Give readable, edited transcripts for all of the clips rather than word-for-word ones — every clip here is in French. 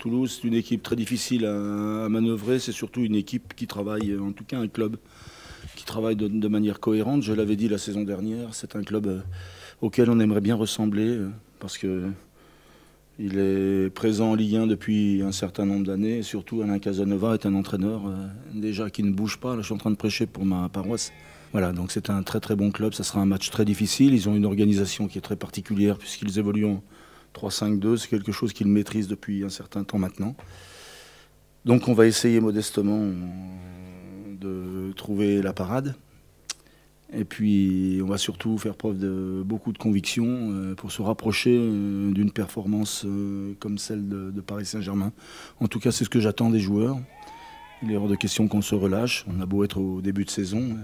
Toulouse, c'est une équipe très difficile à manœuvrer. C'est surtout une équipe qui travaille, en tout cas un club qui travaille de manière cohérente. Je l'avais dit la saison dernière, c'est un club auquel on aimerait bien ressembler parce que il est présent en Ligue 1 depuis un certain nombre d'années. Et surtout, Alain Casanova est un entraîneur déjà qui ne bouge pas. Là, je suis en train de prêcher pour ma paroisse. Voilà, donc c'est un très très bon club. Ça sera un match très difficile. Ils ont une organisation qui est très particulière puisqu'ils évoluent en 3-5-2. C'est quelque chose qu'ils maîtrisent depuis un certain temps maintenant. Donc on va essayer modestement de trouver la parade. Et puis on va surtout faire preuve de beaucoup de conviction pour se rapprocher d'une performance comme celle de Paris Saint-Germain. En tout cas, c'est ce que j'attends des joueurs. Il est hors de question qu'on se relâche. On a beau être au début de saison,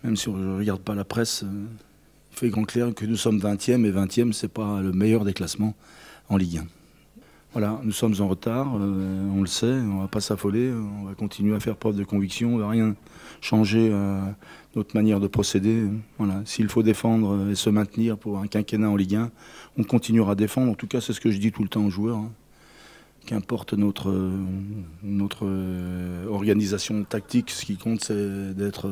même si on ne regarde pas la presse, il fait grand clair que nous sommes 20e, et 20e, ce n'est pas le meilleur des classements en Ligue 1. Voilà, nous sommes en retard, on le sait, on ne va pas s'affoler, on va continuer à faire preuve de conviction, on ne va rien changer à notre manière de procéder. Voilà, s'il faut défendre et se maintenir pour un quinquennat en Ligue 1, on continuera à défendre. En tout cas, c'est ce que je dis tout le temps aux joueurs. Qu'importe notre organisation tactique, ce qui compte, c'est d'être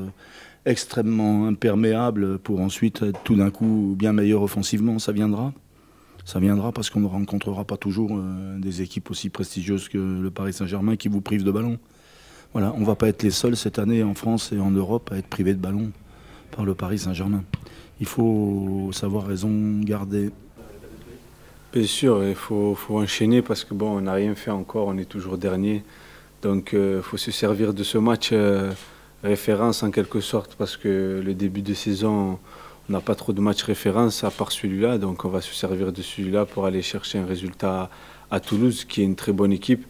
extrêmement imperméable pour ensuite être tout d'un coup bien meilleur offensivement. Ça viendra. Ça viendra parce qu'on ne rencontrera pas toujours des équipes aussi prestigieuses que le Paris Saint-Germain qui vous privent de ballon. Voilà, on ne va pas être les seuls cette année en France et en Europe à être privés de ballon par le Paris Saint-Germain. Il faut savoir raison garder. Bien sûr, il faut enchaîner parce que bon, on n'a rien fait encore, on est toujours dernier. Donc il faut se servir de ce match référence en quelque sorte parce que le début de saison, on n'a pas trop de matchs référence à part celui-là. Donc on va se servir de celui-là pour aller chercher un résultat à Toulouse qui est une très bonne équipe.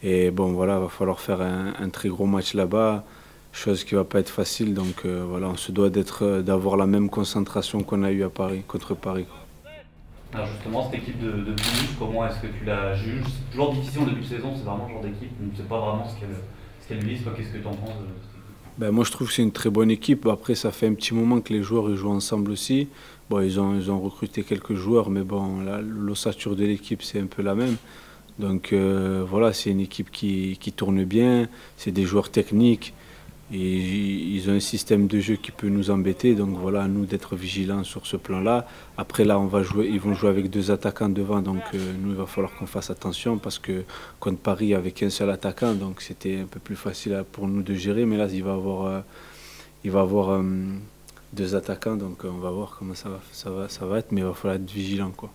Et bon voilà, il va falloir faire un très gros match là-bas, chose qui ne va pas être facile. Donc voilà, on se doit d'avoir la même concentration qu'on a eue à Paris, contre Paris. Alors justement, cette équipe de Toulouse, comment est-ce que tu la juges? C'est toujours difficile en début de saison, c'est vraiment le genre d'équipe, on ne sait pas vraiment ce qu'elle vise. Qu'est-ce que tu en penses de cette équipe? Ben, moi je trouve que c'est une très bonne équipe. Après ça fait un petit moment que les joueurs ils jouent ensemble aussi. Bon, ils ont recruté quelques joueurs, mais bon, l'ossature de l'équipe c'est un peu la même. Donc voilà, c'est une équipe qui tourne bien, c'est des joueurs techniques. Et ils ont un système de jeu qui peut nous embêter, donc voilà, à nous d'être vigilants sur ce plan-là. Après là, ils vont jouer avec deux attaquants devant, donc nous, il va falloir qu'on fasse attention parce que contre Paris, avec un seul attaquant, donc c'était un peu plus facile pour nous de gérer. Mais là, il va avoir deux attaquants, donc on va voir comment ça va être, mais il va falloir être vigilant, quoi.